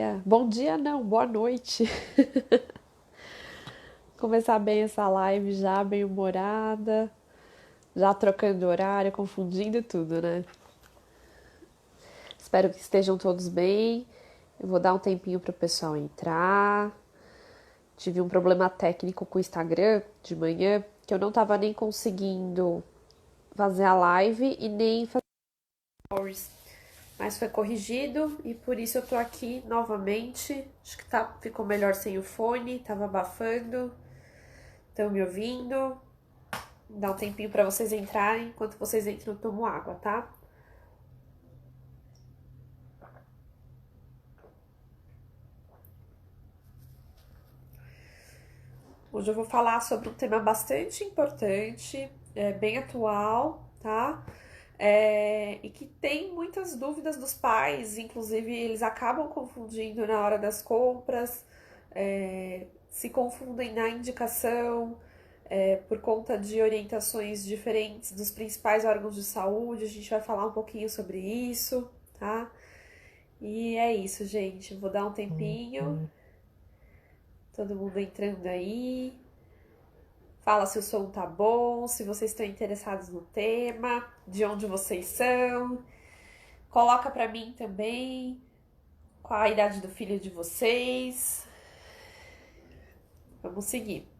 dia. Bom dia não, boa noite. Começar bem essa live já, bem humorada, já trocando horário, confundindo tudo, né? Espero que estejam todos bem. Eu vou dar um tempinho pro pessoal entrar. Tive um problema técnico com o Instagram de manhã, que eu não tava nem conseguindo fazer a live e nem fazer stories. Mas foi corrigido e por isso eu tô aqui novamente. Acho que ficou melhor sem o fone, tava abafando. Estão me ouvindo? Dá um tempinho para vocês entrarem. Enquanto vocês entram, eu tomo água, tá? Hoje eu vou falar sobre um tema bastante importante, bem atual, tá? E que tem muitas dúvidas dos pais, inclusive eles acabam confundindo na hora das compras, se confundem na indicação, por conta de orientações diferentes dos principais órgãos de saúde. A gente vai falar um pouquinho sobre isso, tá? E é isso, gente. Vou dar um tempinho. Todo mundo entrando aí. Fala se o som tá bom, se vocês estão interessados no tema, de onde vocês são. Coloca pra mim também qual a idade do filho de vocês. Vamos seguir.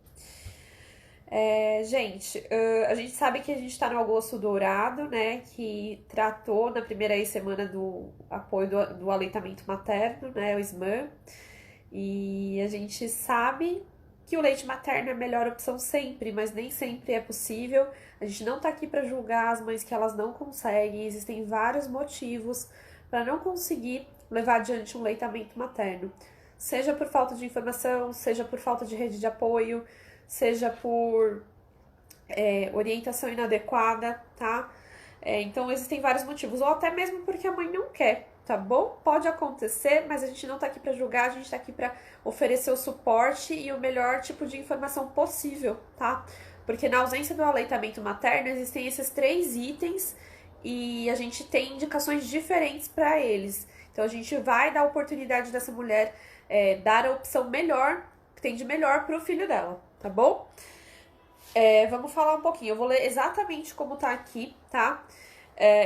Gente, a gente sabe que a gente tá no Agosto Dourado, né? Que tratou na primeira semana do apoio do aleitamento materno, né? O SMAM. E a gente sabe que o leite materno é a melhor opção sempre, mas nem sempre é possível. A gente não tá aqui para julgar as mães que elas não conseguem. Existem vários motivos para não conseguir levar adiante um aleitamento materno. Seja por falta de informação, seja por falta de rede de apoio, seja por orientação inadequada, tá? Então existem vários motivos, ou até mesmo porque a mãe não quer, tá bom? Pode acontecer, mas a gente não tá aqui pra julgar, a gente tá aqui pra oferecer o suporte e o melhor tipo de informação possível, tá? Porque na ausência do aleitamento materno existem esses 3 itens e a gente tem indicações diferentes para eles. Então a gente vai dar a oportunidade dessa mulher dar a opção melhor, que tem de melhor pro filho dela, tá bom? Vamos falar um pouquinho. Eu vou ler exatamente como tá aqui, tá?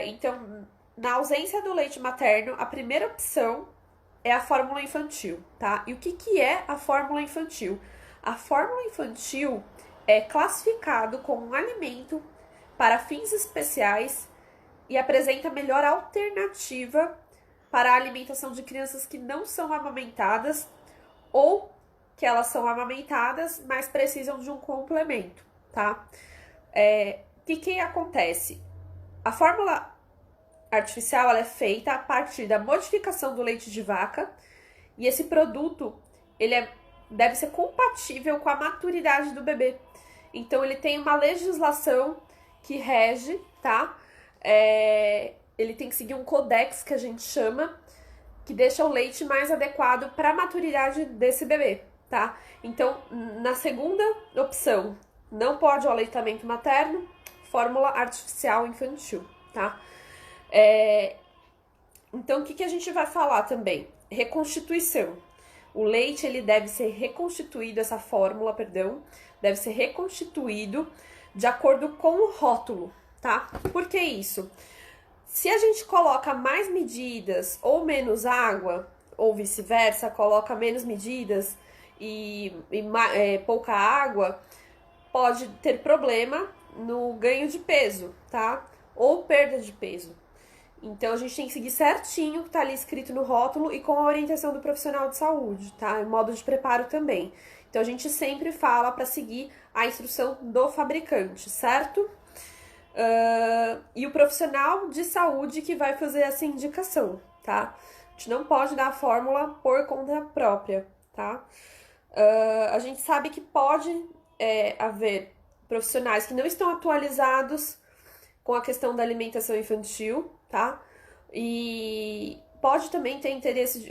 Então, na ausência do leite materno, a primeira opção é a fórmula infantil, tá? E o que é a fórmula infantil? A fórmula infantil é classificado como um alimento para fins especiais e apresenta a melhor alternativa para a alimentação de crianças que não são amamentadas ou que elas são amamentadas, mas precisam de um complemento, tá? Que acontece? A fórmula artificial ela é feita a partir da modificação do leite de vaca e esse produto deve ser compatível com a maturidade do bebê. Então ele tem uma legislação que rege, tá? Ele tem que seguir um codex que a gente chama, que deixa o leite mais adequado para a maturidade desse bebê, tá? Então, na segunda opção, não pode o aleitamento materno, fórmula artificial infantil, tá? Então, o que a gente vai falar também? Reconstituição. O leite, ele deve ser reconstituído, essa fórmula, perdão, deve ser reconstituído de acordo com o rótulo, tá? Por que isso? Se a gente coloca mais medidas ou menos água, ou vice-versa, coloca menos medidas e pouca água, pode ter problema no ganho de peso, tá? Ou perda de peso. Então a gente tem que seguir certinho o que tá ali escrito no rótulo e com a orientação do profissional de saúde, tá? O modo de preparo também. Então a gente sempre fala para seguir a instrução do fabricante, certo? E o profissional de saúde que vai fazer essa indicação, tá? A gente não pode dar a fórmula por conta própria, tá? A gente sabe que pode haver profissionais que não estão atualizados com a questão da alimentação infantil, tá? E pode também ter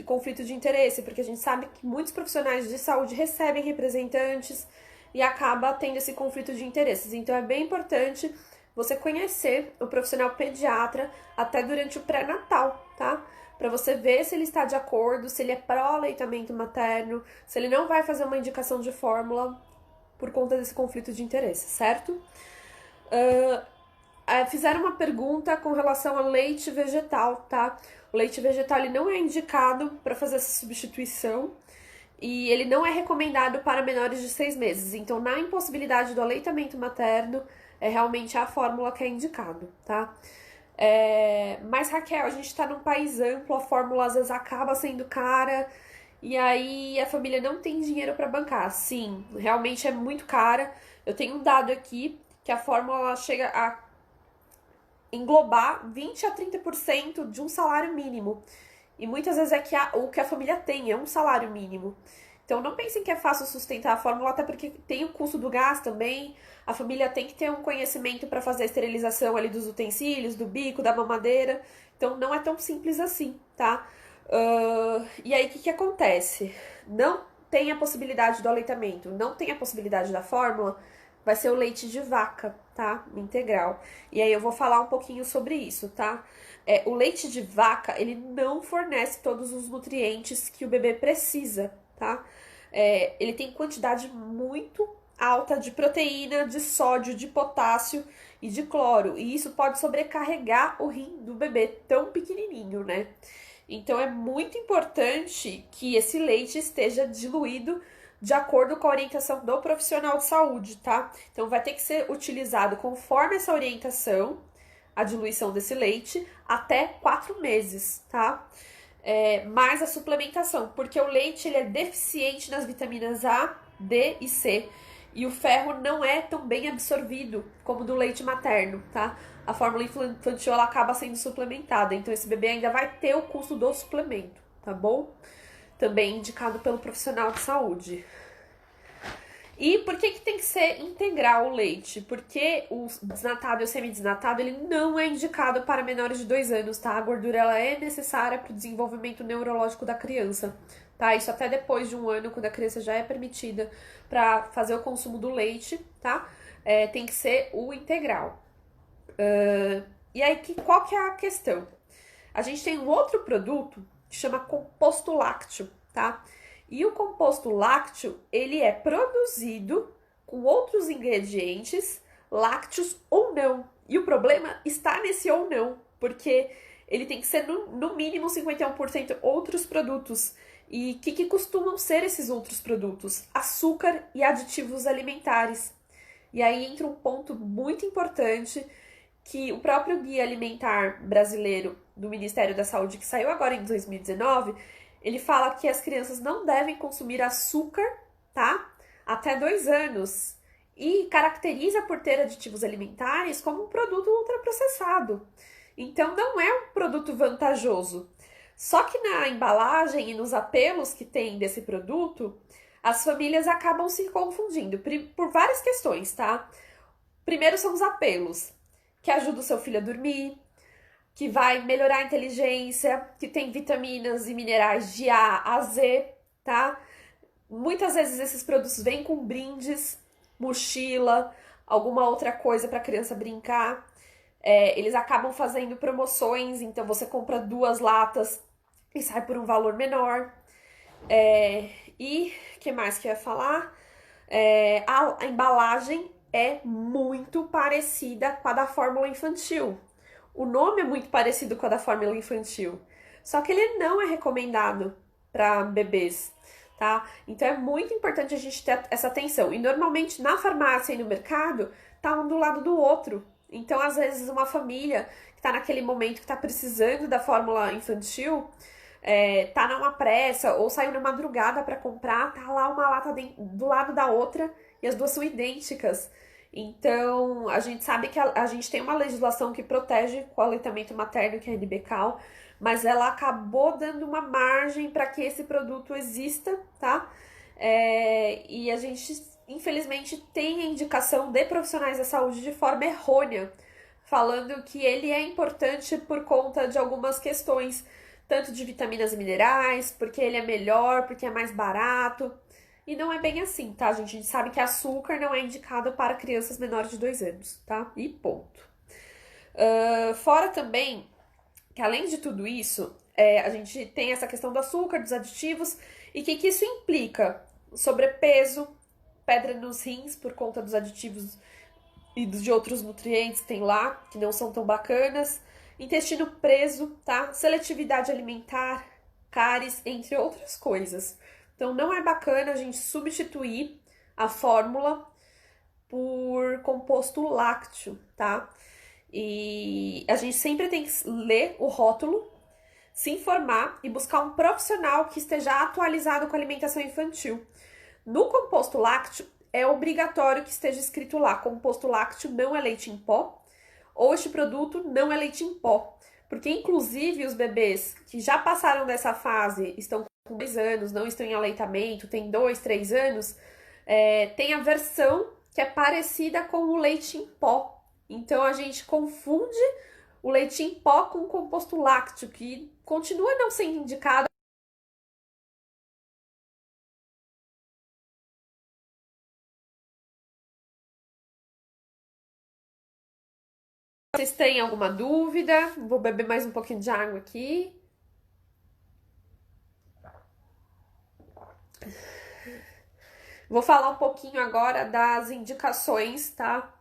conflito de interesse, porque a gente sabe que muitos profissionais de saúde recebem representantes e acaba tendo esse conflito de interesses. Então é bem importante você conhecer o profissional pediatra até durante o pré-natal, tá? para você ver se ele está de acordo, se ele é pró-aleitamento materno, se ele não vai fazer uma indicação de fórmula por conta desse conflito de interesse, certo? Fizeram uma pergunta com relação ao leite vegetal, tá? O leite vegetal ele não é indicado para fazer essa substituição e ele não é recomendado para menores de 6 meses. Então, na impossibilidade do aleitamento materno, é realmente a fórmula que é indicado, tá? Mas, Raquel, a gente tá num país amplo, a fórmula às vezes acaba sendo cara e aí a família não tem dinheiro para bancar. Sim, realmente é muito cara. Eu tenho um dado aqui que a fórmula chega a englobar 20 a 30% de um salário mínimo. E muitas vezes é que o que a família tem é um salário mínimo. Então não pensem que é fácil sustentar a fórmula, até porque tem o custo do gás também. A família tem que ter um conhecimento para fazer a esterilização ali dos utensílios, do bico, da mamadeira. Então não é tão simples assim, tá? E aí o que acontece? Não tem a possibilidade do aleitamento, não tem a possibilidade da fórmula, vai ser o leite de vaca, tá? Integral. E aí eu vou falar um pouquinho sobre isso, tá? O leite de vaca, ele não fornece todos os nutrientes que o bebê precisa, tá? Ele tem quantidade muito alta de proteína, de sódio, de potássio e de cloro. E isso pode sobrecarregar o rim do bebê tão pequenininho, né? Então é muito importante que esse leite esteja diluído de acordo com a orientação do profissional de saúde, tá? Então vai ter que ser utilizado conforme essa orientação, a diluição desse leite, até 4 meses, tá? Mais a suplementação, porque o leite ele é deficiente nas vitaminas A, D e C. E o ferro não é tão bem absorvido como do leite materno, tá? A fórmula infantil ela acaba sendo suplementada, então esse bebê ainda vai ter o custo do suplemento, tá bom? Também indicado pelo profissional de saúde. E por que tem que ser integral o leite? Porque o desnatado e o semidesnatado ele não é indicado para menores de 2 anos, tá? A gordura ela é necessária para o desenvolvimento neurológico da criança, tá? Isso até depois de 1 ano, quando a criança já é permitida para fazer o consumo do leite, tá? Tem que ser o integral. E aí, qual que é a questão? A gente tem um outro produto que chama composto lácteo, tá? E o composto lácteo, ele é produzido com outros ingredientes, lácteos ou não. E o problema está nesse ou não, porque ele tem que ser no mínimo 51% outros produtos. E o que costumam ser esses outros produtos? Açúcar e aditivos alimentares. E aí entra um ponto muito importante que o próprio Guia Alimentar Brasileiro do Ministério da Saúde, que saiu agora em 2019, ele fala que as crianças não devem consumir açúcar, tá? Até 2 anos. E caracteriza por ter aditivos alimentares como um produto ultraprocessado. Então não é um produto vantajoso. Só que na embalagem e nos apelos que tem desse produto, as famílias acabam se confundindo por várias questões, tá? Primeiro são os apelos, que ajuda o seu filho a dormir, que vai melhorar a inteligência, que tem vitaminas e minerais de A a Z, tá? Muitas vezes esses produtos vêm com brindes, mochila, alguma outra coisa para a criança brincar. Eles acabam fazendo promoções, então você compra 2 latas e sai por um valor menor. E o que mais que eu ia falar? A embalagem é muito parecida com a da fórmula infantil. O nome é muito parecido com a da fórmula infantil, só que ele não é recomendado para bebês, tá? Então é muito importante a gente ter essa atenção. E normalmente na farmácia e no mercado tá um do lado do outro. Então às vezes uma família que tá naquele momento que tá precisando da fórmula infantil, tá numa pressa ou saiu na madrugada para comprar, tá lá uma lata do lado da outra e as duas são idênticas. Então, a gente sabe que a gente tem uma legislação que protege o aleitamento materno, que é a NB-Cal, mas ela acabou dando uma margem para que esse produto exista, tá? E a gente, infelizmente, tem a indicação de profissionais da saúde de forma errônea, falando que ele é importante por conta de algumas questões, tanto de vitaminas e minerais, porque ele é melhor, porque é mais barato. E não é bem assim, tá, gente? A gente sabe que açúcar não é indicado para crianças menores de 2 anos, tá? E ponto. Fora também que, além de tudo isso, A gente tem essa questão do açúcar, dos aditivos, e o que isso implica? Sobrepeso, pedra nos rins por conta dos aditivos e de outros nutrientes que tem lá, que não são tão bacanas, intestino preso, tá? Seletividade alimentar, cáries, entre outras coisas. Então não é bacana a gente substituir a fórmula por composto lácteo, tá? E a gente sempre tem que ler o rótulo, se informar e buscar um profissional que esteja atualizado com a alimentação infantil. No composto lácteo, é obrigatório que esteja escrito lá: composto lácteo não é leite em pó, ou este produto não é leite em pó. Porque, inclusive, os bebês que já passaram dessa fase, estão com 2 anos, não estão em aleitamento, tem 2, 3 anos, tem a versão que é parecida com o leite em pó. Então, a gente confunde o leite em pó com o composto lácteo, que continua não sendo indicado. Vocês têm alguma dúvida? Vou beber mais um pouquinho de água aqui. Vou falar um pouquinho agora das indicações, tá?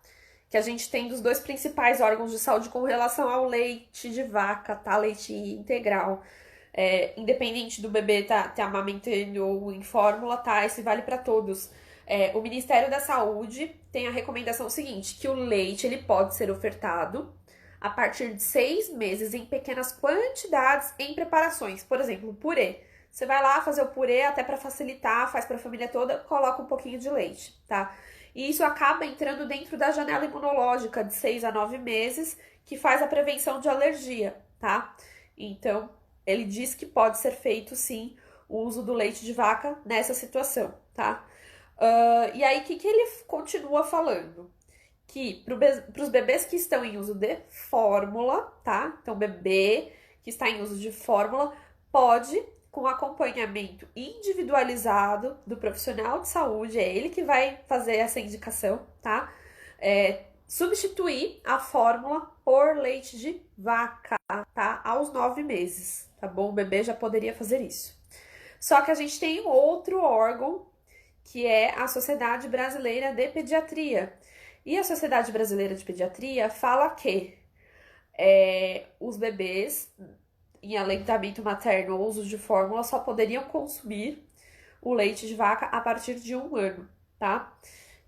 Que a gente tem dos 2 principais órgãos de saúde com relação ao leite de vaca, tá? Leite integral. Independente do bebê tá amamentando ou em fórmula, tá? Esse vale para todos. O Ministério da Saúde tem a recomendação seguinte, que o leite ele pode ser ofertado a partir de 6 meses em pequenas quantidades em preparações. Por exemplo, purê. Você vai lá fazer o purê até para facilitar, faz para a família toda, coloca um pouquinho de leite, tá? E isso acaba entrando dentro da janela imunológica de 6 a 9 meses, que faz a prevenção de alergia, tá? Então, ele diz que pode ser feito, sim, o uso do leite de vaca nessa situação, tá? E aí, o que ele continua falando? Que para os bebês que estão em uso de fórmula, tá? Então, bebê que está em uso de fórmula pode, com acompanhamento individualizado do profissional de saúde, é ele que vai fazer essa indicação, tá? Substituir a fórmula por leite de vaca, tá? Aos 9 meses, tá bom? O bebê já poderia fazer isso. Só que a gente tem um outro órgão, que é a Sociedade Brasileira de Pediatria. E a Sociedade Brasileira de Pediatria fala que os bebês em aleitamento materno ou uso de fórmula só poderiam consumir o leite de vaca a partir de 1 ano, tá?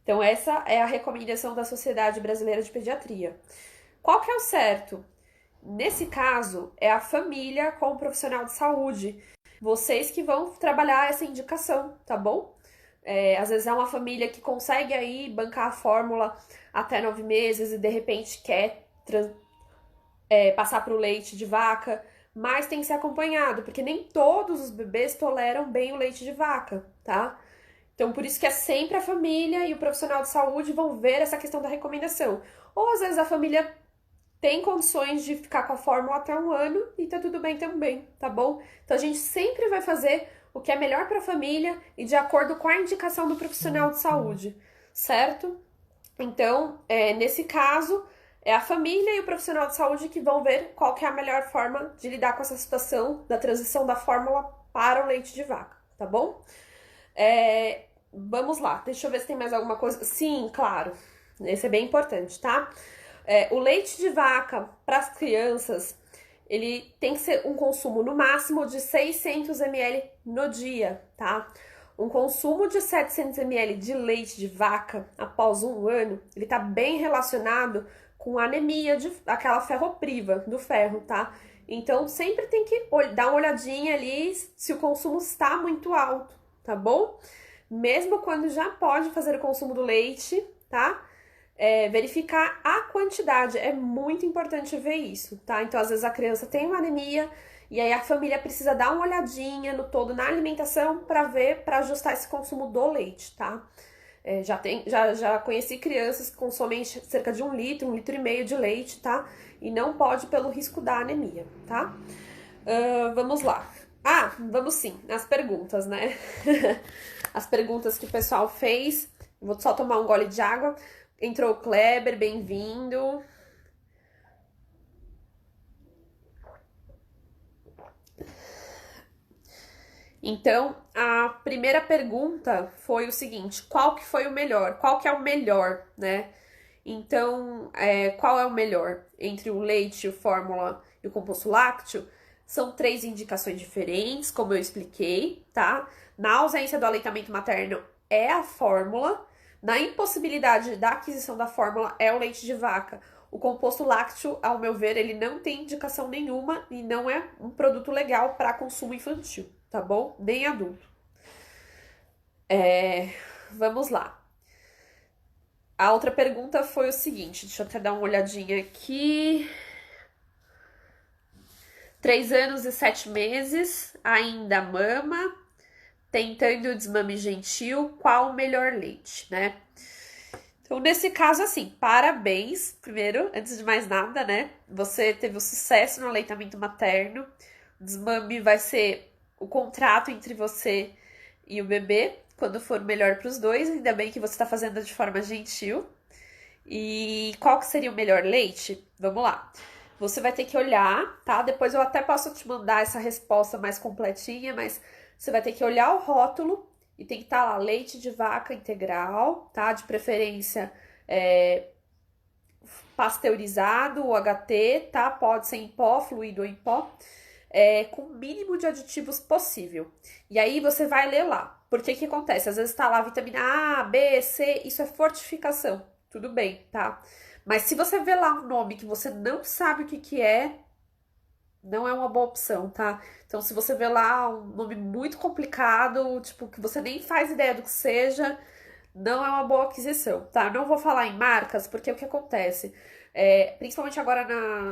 Então, essa é a recomendação da Sociedade Brasileira de Pediatria. Qual que é o certo? Nesse caso, é a família com o profissional de saúde. Vocês que vão trabalhar essa indicação, tá bom? Às vezes é uma família que consegue aí bancar a fórmula até 9 meses e de repente quer passar para o leite de vaca, mas tem que ser acompanhado, porque nem todos os bebês toleram bem o leite de vaca, tá? Então, por isso que é sempre a família e o profissional de saúde vão ver essa questão da recomendação. Ou às vezes a família tem condições de ficar com a fórmula até 1 ano e tá tudo bem também, tá bom? Então a gente sempre vai fazer o que é melhor para a família e de acordo com a indicação do profissional de saúde, certo? Então, nesse caso, é a família e o profissional de saúde que vão ver qual que é a melhor forma de lidar com essa situação da transição da fórmula para o leite de vaca, tá bom? Vamos lá, deixa eu ver se tem mais alguma coisa. Sim, claro, esse é bem importante, tá? O leite de vaca para as crianças, ele tem que ser um consumo no máximo de 600 ml no dia, tá? Um consumo de 700 ml de leite de vaca após 1 ano, ele tá bem relacionado com anemia, aquela ferropriva do ferro, tá? Então, sempre tem que dar uma olhadinha ali se o consumo está muito alto, tá bom? Mesmo quando já pode fazer o consumo do leite, tá? Verificar a quantidade, é muito importante ver isso, tá? Então, às vezes a criança tem uma anemia e aí a família precisa dar uma olhadinha no todo na alimentação para ver, para ajustar esse consumo do leite, tá? Já conheci crianças que consomem cerca de 1 litro, 1,5 litro de leite, tá? E não pode pelo risco da anemia, tá? Vamos lá. Vamos sim, as perguntas, né? As perguntas que o pessoal fez. Vou só tomar um gole de água. Entrou o Kleber, bem-vindo. Então, a primeira pergunta foi o seguinte: qual que foi o melhor? Qual que é o melhor, né? Então, qual é o melhor entre o leite, o fórmula e o composto lácteo? São três indicações diferentes, como eu expliquei, tá? Na ausência do aleitamento materno é a fórmula. Na impossibilidade da aquisição da fórmula é o leite de vaca. O composto lácteo, ao meu ver, ele não tem indicação nenhuma e não é um produto legal para consumo infantil, tá bom? Nem adulto. Vamos lá. A outra pergunta foi o seguinte, deixa eu até dar uma olhadinha aqui. 3 anos e 7 meses, ainda mama, tentando o desmame gentil, qual o melhor leite, né? Então, nesse caso, assim, parabéns, primeiro, antes de mais nada, né? Você teve o sucesso no aleitamento materno. O desmame vai ser o contrato entre você e o bebê, quando for melhor para os dois. Ainda bem que você está fazendo de forma gentil. E qual que seria o melhor leite? Vamos lá. Você vai ter que olhar, tá? Depois eu até posso te mandar essa resposta mais completinha, mas você vai ter que olhar o rótulo e tem que estar lá leite de vaca integral, tá? De preferência pasteurizado, o HT, tá? Pode ser em pó, fluido ou em pó, com o mínimo de aditivos possível. E aí você vai ler lá. Porque que acontece? Às vezes tá lá vitamina A, B, C, isso é fortificação. Tudo bem, tá? Mas se você vê lá um nome que você não sabe o que que é, não é uma boa opção, tá? Então, se você vê lá um nome muito complicado, tipo, que você nem faz ideia do que seja, não é uma boa aquisição, tá? Eu não vou falar em marcas, porque o que acontece? Principalmente agora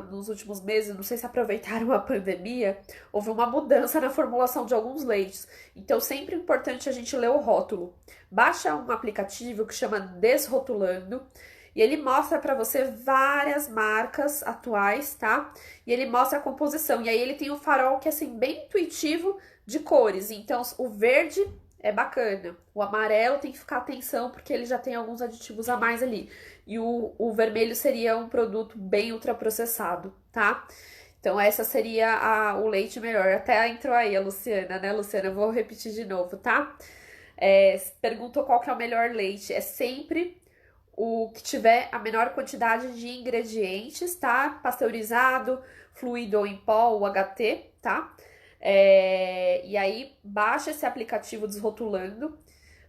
nos últimos meses, não sei se aproveitaram a pandemia, houve uma mudança na formulação de alguns leites. Então, sempre é importante a gente ler o rótulo. Baixa um aplicativo que chama Desrotulando, e ele mostra para você várias marcas atuais, tá? E ele mostra a composição. E aí ele tem um farol que é assim, bem intuitivo de cores. Então, o verde é bacana. O amarelo tem que ficar atenção porque ele já tem alguns aditivos a mais ali. E o vermelho seria um produto bem ultraprocessado, tá? Então, essa seria o leite melhor. Até entrou aí a Luciana, né, Luciana? Eu vou repetir de novo, tá? Perguntou qual que é o melhor leite. É sempre o que tiver a menor quantidade de ingredientes, tá? Pasteurizado, fluido ou em pó, o HT, tá? E aí, baixa esse aplicativo Desrotulando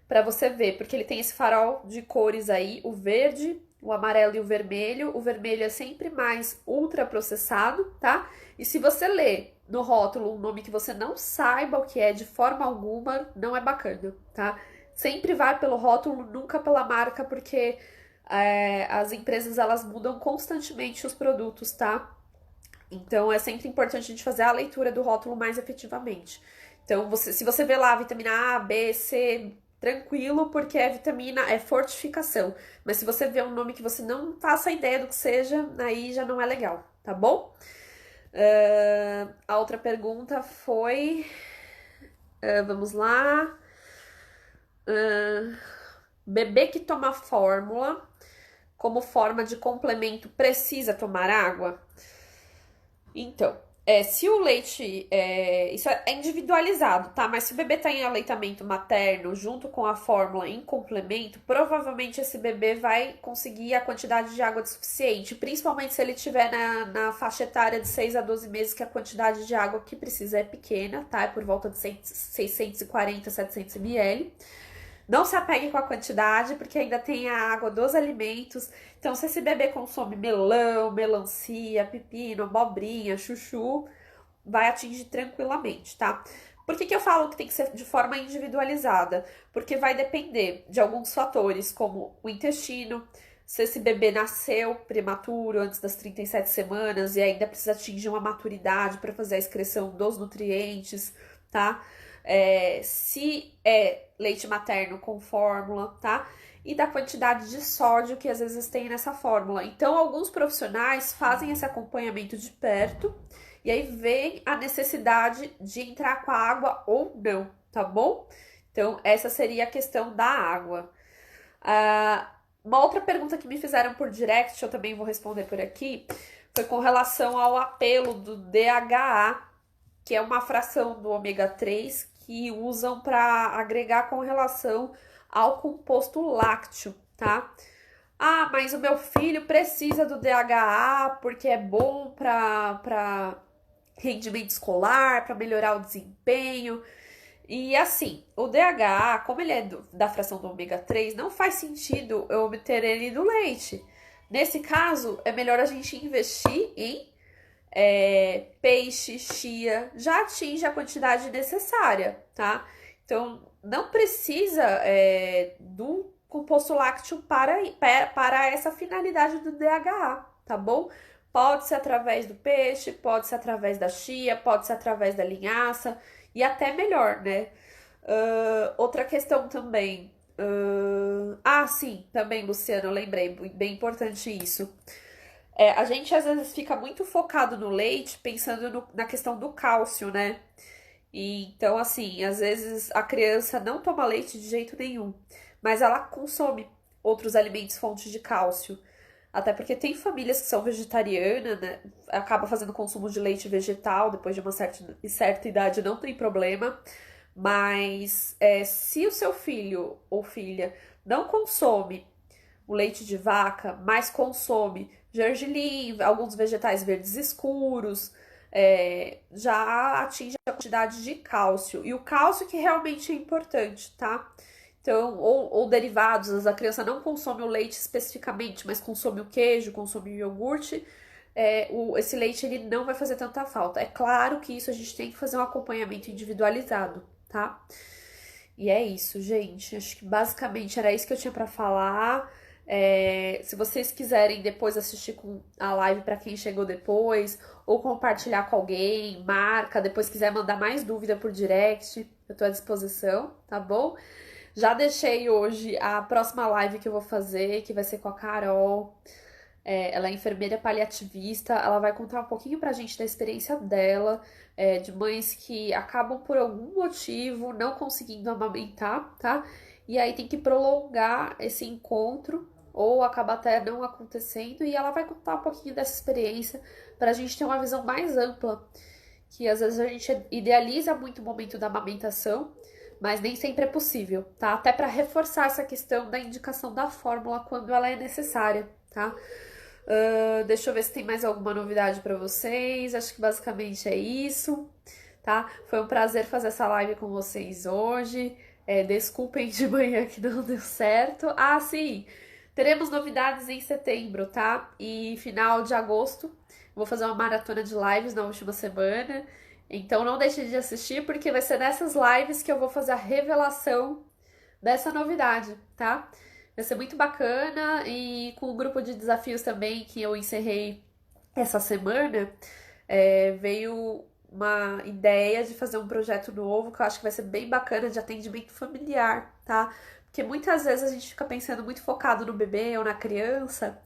para você ver, porque ele tem esse farol de cores aí, o verde, o amarelo e o vermelho. O vermelho é sempre mais ultraprocessado, tá? E se você ler no rótulo um nome que você não saiba o que é de forma alguma, não é bacana, tá? Sempre vai pelo rótulo, nunca pela marca, porque as empresas elas mudam constantemente os produtos, tá? Então é sempre importante a gente fazer a leitura do rótulo mais efetivamente. Então, se você vê lá vitamina A, B, C, tranquilo, porque é vitamina, é fortificação. Mas se você vê um nome que você não faça ideia do que seja, aí já não é legal, tá bom? A outra pergunta foi. Vamos lá. Bebê que toma fórmula como forma de complemento precisa tomar água? Então, se o leite. Isso é individualizado, tá? Mas se o bebê tá em aleitamento materno junto com a fórmula em complemento, provavelmente esse bebê vai conseguir a quantidade de água suficiente, principalmente se ele estiver na faixa etária de 6 a 12 meses, que a quantidade de água que precisa é pequena, tá? É por volta de 640, 700 ml. Não se apegue com a quantidade, porque ainda tem a água dos alimentos. Então, se esse bebê consome melão, melancia, pepino, abobrinha, chuchu, vai atingir tranquilamente, tá? Por que eu falo que tem que ser de forma individualizada? Porque vai depender de alguns fatores, como o intestino, se esse bebê nasceu prematuro, antes das 37 semanas, e ainda precisa atingir uma maturidade para fazer a excreção dos nutrientes, tá? Se é leite materno com fórmula, tá? E da quantidade de sódio que às vezes tem nessa fórmula. Então, alguns profissionais fazem esse acompanhamento de perto e aí vem a necessidade de entrar com a água ou não, tá bom? Então, essa seria a questão da água. Uma outra pergunta que me fizeram por direct, eu também vou responder por aqui, foi com relação ao apelo do DHA, que é uma fração do ômega 3 que usam para agregar com relação ao composto lácteo, tá? Ah, mas o meu filho precisa do DHA porque é bom para rendimento escolar, para melhorar o desempenho. E assim, o DHA, como ele é da fração do ômega 3, não faz sentido eu obter ele do leite. Nesse caso, é melhor a gente investir em peixe, chia, já atinge a quantidade necessária, tá? Então, não precisa do composto lácteo para essa finalidade do DHA, tá bom? Pode ser através do peixe, pode ser através da chia, pode ser através da linhaça e até melhor, né? Outra questão também. Sim, também, Luciano, eu lembrei, bem importante isso. A gente às vezes fica muito focado no leite, pensando na questão do cálcio, né? E, então, assim, às vezes a criança não toma leite de jeito nenhum, mas ela consome outros alimentos fontes de cálcio. Até porque tem famílias que são vegetarianas, né? Acaba fazendo consumo de leite vegetal depois de uma certa idade, não tem problema. Mas se o seu filho ou filha não consome o leite de vaca, mas consome gergelim, alguns vegetais verdes escuros, já atinge a quantidade de cálcio. E o cálcio que realmente é importante, tá? Então, ou derivados, a criança não consome o leite especificamente, mas consome o queijo, consome o iogurte, esse leite ele não vai fazer tanta falta. É claro que isso a gente tem que fazer um acompanhamento individualizado, tá? E é isso, gente. Acho que basicamente era isso que eu tinha pra falar. Se vocês quiserem depois assistir com a live para quem chegou depois, ou compartilhar com alguém, marca, depois quiser mandar mais dúvida por direct, eu tô à disposição, tá bom? Já deixei hoje a próxima live que eu vou fazer, que vai ser com a Carol. Ela é enfermeira paliativista, ela vai contar um pouquinho pra gente da experiência dela, de mães que acabam por algum motivo não conseguindo amamentar, tá? E aí tem que prolongar esse encontro, ou acaba até não acontecendo, e ela vai contar um pouquinho dessa experiência pra gente ter uma visão mais ampla, que às vezes a gente idealiza muito o momento da amamentação, mas nem sempre é possível, tá? Até para reforçar essa questão da indicação da fórmula quando ela é necessária, tá? Deixa eu ver se tem mais alguma novidade para vocês. Acho que basicamente é isso, tá? Foi um prazer fazer essa live com vocês hoje. Desculpem de manhã que não deu certo. Sim, teremos novidades em setembro, tá? E final de agosto. Vou fazer uma maratona de lives na última semana. Então não deixe de assistir, porque vai ser nessas lives que eu vou fazer a revelação dessa novidade, tá? Vai ser muito bacana e com o grupo de desafios também que eu encerrei essa semana, veio uma ideia de fazer um projeto novo que eu acho que vai ser bem bacana de atendimento familiar, tá? Porque muitas vezes a gente fica pensando muito focado no bebê ou na criança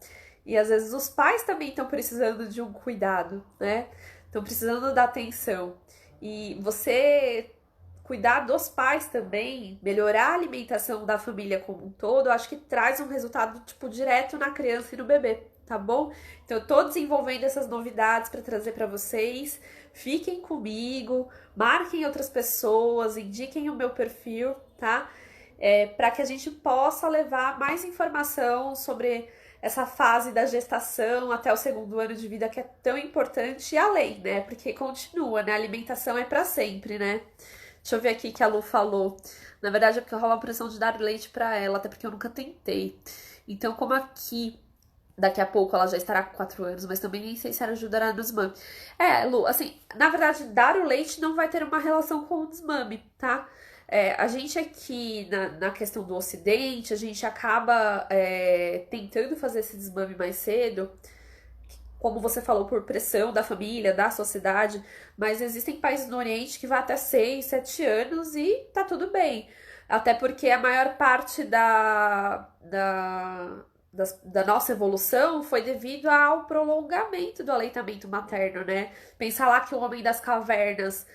e às vezes os pais também estão precisando de um cuidado, né? Estão precisando da atenção. E você cuidar dos pais também, melhorar a alimentação da família como um todo, eu acho que traz um resultado, tipo, direto na criança e no bebê, tá bom? Então, eu tô desenvolvendo essas novidades para trazer para vocês. Fiquem comigo, marquem outras pessoas, indiquem o meu perfil, tá? Para que a gente possa levar mais informação sobre essa fase da gestação até o segundo ano de vida que é tão importante e além, né? Porque continua, né? A alimentação é para sempre, né? Deixa eu ver aqui que a Lu falou. Na verdade é porque rola a pressão de dar leite para ela, até porque eu nunca tentei. Então, como aqui daqui a pouco ela já estará com 4 anos, mas também nem sei se ela ajudará no desmame. Lu, assim, na verdade, dar o leite não vai ter uma relação com o desmame, tá? A gente aqui, na questão do Ocidente, a gente acaba tentando fazer esse desmame mais cedo, como você falou, por pressão da família, da sociedade, mas existem países no Oriente que vai até 6, 7 anos e tá tudo bem. Até porque a maior parte da nossa evolução foi devido ao prolongamento do aleitamento materno, né? Pensar lá que o homem das cavernas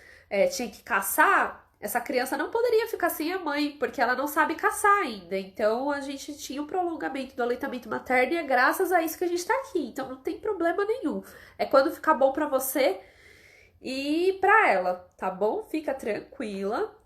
tinha que caçar, essa criança não poderia ficar sem a mãe, porque ela não sabe caçar ainda. Então a gente tinha o prolongamento do aleitamento materno e é graças a isso que a gente tá aqui. Então não tem problema nenhum. É quando ficar bom pra você e pra ela, tá bom? Fica tranquila.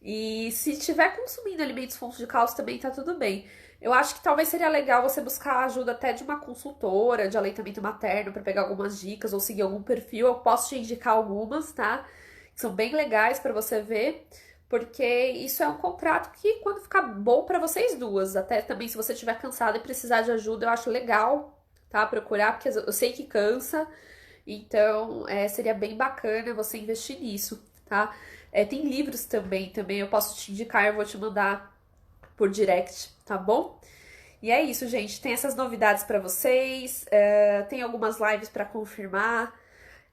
E se tiver consumindo alimentos fontes de cálcio também tá tudo bem. Eu acho que talvez seria legal você buscar a ajuda até de uma consultora de aleitamento materno para pegar algumas dicas ou seguir algum perfil. Eu posso te indicar algumas, tá? Que são bem legais para você ver, porque isso é um contrato que quando ficar bom para vocês duas, até também se você estiver cansada e precisar de ajuda, eu acho legal, tá? Procurar, porque eu sei que cansa. Então, seria bem bacana você investir nisso, tá? Tem livros também eu posso te indicar, eu vou te mandar por direct, tá bom? E é isso, gente. Tem essas novidades pra vocês, tem algumas lives pra confirmar,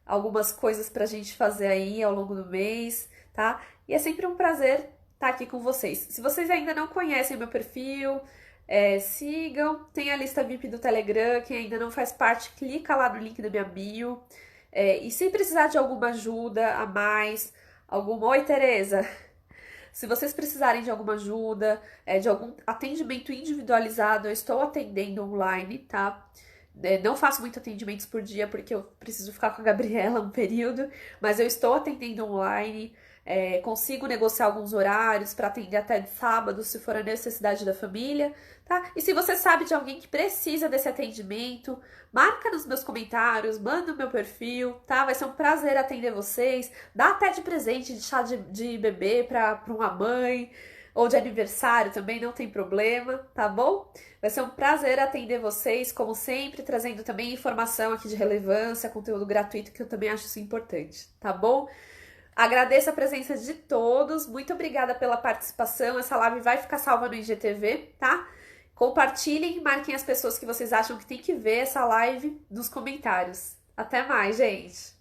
algumas coisas pra gente fazer aí ao longo do mês, tá? E é sempre um prazer estar aqui com vocês. Se vocês ainda não conhecem meu perfil, sigam, tem a lista VIP do Telegram, quem ainda não faz parte, clica lá no link da minha bio. E se precisar de alguma ajuda a mais, alguma... Oi, Tereza! Se vocês precisarem de alguma ajuda, de algum atendimento individualizado, eu estou atendendo online, tá? Não faço muito atendimentos por dia porque eu preciso ficar com a Gabriela um período, mas eu estou atendendo online. Consigo negociar alguns horários para atender até de sábado, se for a necessidade da família, tá? E se você sabe de alguém que precisa desse atendimento, marca nos meus comentários, manda o meu perfil, tá? Vai ser um prazer atender vocês. Dá até de presente de chá de bebê para uma mãe, ou de aniversário também, não tem problema, tá bom? Vai ser um prazer atender vocês, como sempre, trazendo também informação aqui de relevância, conteúdo gratuito, que eu também acho isso importante, tá bom? Agradeço a presença de todos, muito obrigada pela participação. Essa live vai ficar salva no IGTV, tá? Compartilhem e marquem as pessoas que vocês acham que tem que ver essa live nos comentários. Até mais, gente!